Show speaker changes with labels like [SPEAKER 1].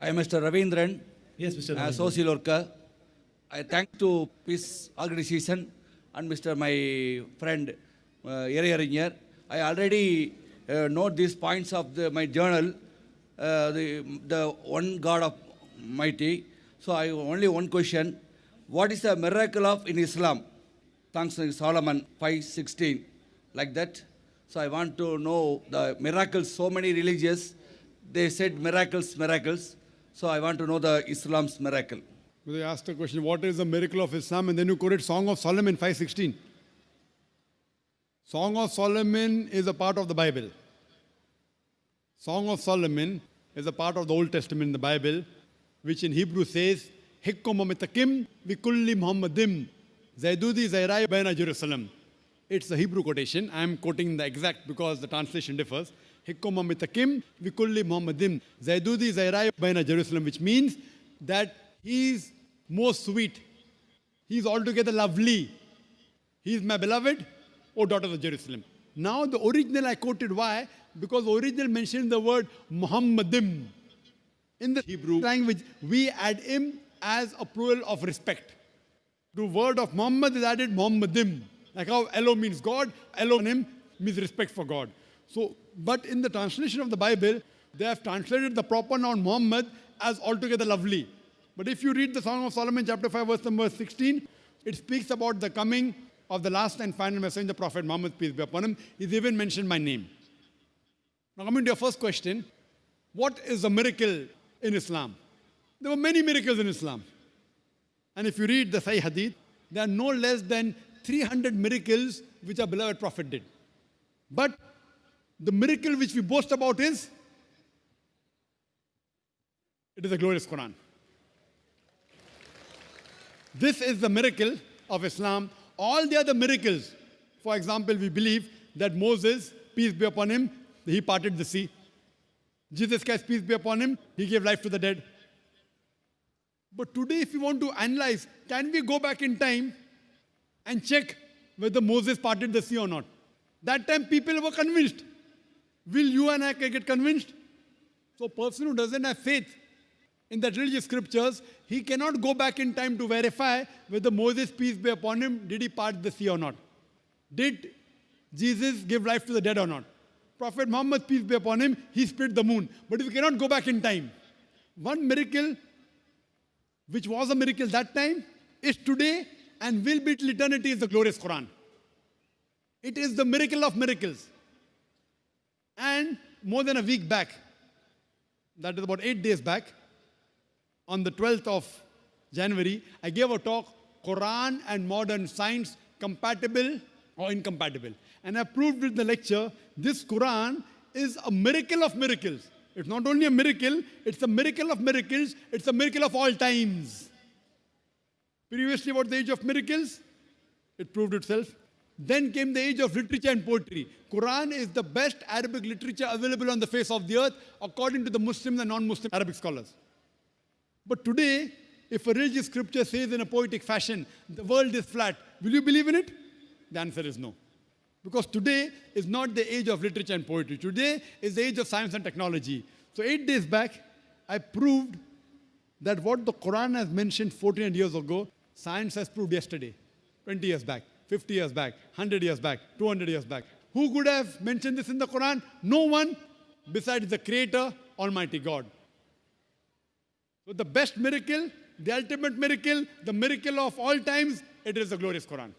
[SPEAKER 1] I am Mr. Ravindran,
[SPEAKER 2] Yes, Mr.
[SPEAKER 1] a
[SPEAKER 2] Ravindran.
[SPEAKER 1] social worker. I thank to Peace Organization and Mr. my friend Yeriyarinyar. I already note these points of my journal, the one God of mighty. So I only one question: what is the miracle of in Islam? Thanks to Solomon 5:16, like that. So I want to know the miracles. So many religious, they said miracles, miracles. So I want to know the Islam's miracle.
[SPEAKER 3] They asked the question, what is the miracle of Islam? And then you quoted Song of Solomon 5:16. Song of Solomon is a part of the Bible. Song of Solomon is a part of the Old Testament in the Bible, which in Hebrew says, Hikkomamitakim vikulli Muhammadim Zaidudi Zairai Baina Jerusalem. It's a Hebrew quotation. I am quoting the exact because the translation differs. Hikkomamitakim vikulli Muhammadim Zaidudi Zairai Baina Jerusalem, which means that He's most sweet. He's altogether lovely. He's my beloved, O daughters of Jerusalem. Now the original I quoted, why? Because the original mentioned the word Muhammadim. In the Hebrew language, we add him as a plural of respect. The word of Muhammad is added Muhammadim. Like how Elo means God, Elohim means respect for God. So, but in the translation of the Bible, they have translated the proper noun Muhammad as altogether lovely. But if you read the Song of Solomon, chapter 5, verse number 16, it speaks about the coming of the last and final messenger, Prophet Muhammad, peace be upon him. He's even mentioned my name. Now coming to your first question, what is a miracle in Islam? There were many miracles in Islam. And if you read the Sahih Hadith, there are no less than 300 miracles which our beloved Prophet did. But the miracle which we boast about is, it is a glorious Quran. This is the miracle of Islam. All the other miracles, for example, we believe that Moses, peace be upon him, he parted the sea. Jesus Christ, peace be upon him, he gave life to the dead. But today, if we want to analyze, can we go back in time and check whether Moses parted the sea or not? That time people were convinced. Will you and I get convinced? So a person who doesn't have faith in that religious scriptures, he cannot go back in time to verify whether Moses, peace be upon him, did he part the sea or not? Did Jesus give life to the dead or not? Prophet Muhammad, peace be upon him, he split the moon. But if we cannot go back in time, one miracle which was a miracle that time is today and will be till eternity is the glorious Quran. It is the miracle of miracles. And more than a week back, that is about 8 days back, on the 12th of January, I gave a talk, Quran and modern science, compatible or incompatible. And I proved in the lecture, this Quran is a miracle of miracles. It's not only a miracle, it's a miracle of miracles, it's a miracle of all times. Previously, what the age of miracles? It proved itself. Then came the age of literature and poetry. Quran is the best Arabic literature available on the face of the earth, according to the Muslim and non-Muslim Arabic scholars. But today, if a religious scripture says in a poetic fashion, the world is flat, will you believe in it? The answer is no. Because today is not the age of literature and poetry. Today is the age of science and technology. So 8 days back, I proved that what the Quran has mentioned 14 years ago, science has proved yesterday, 20 years back, 50 years back, 100 years back, 200 years back. Who could have mentioned this in the Quran? No one besides the Creator, Almighty God. So the best miracle, the ultimate miracle, the miracle of all times, it is the glorious Quran.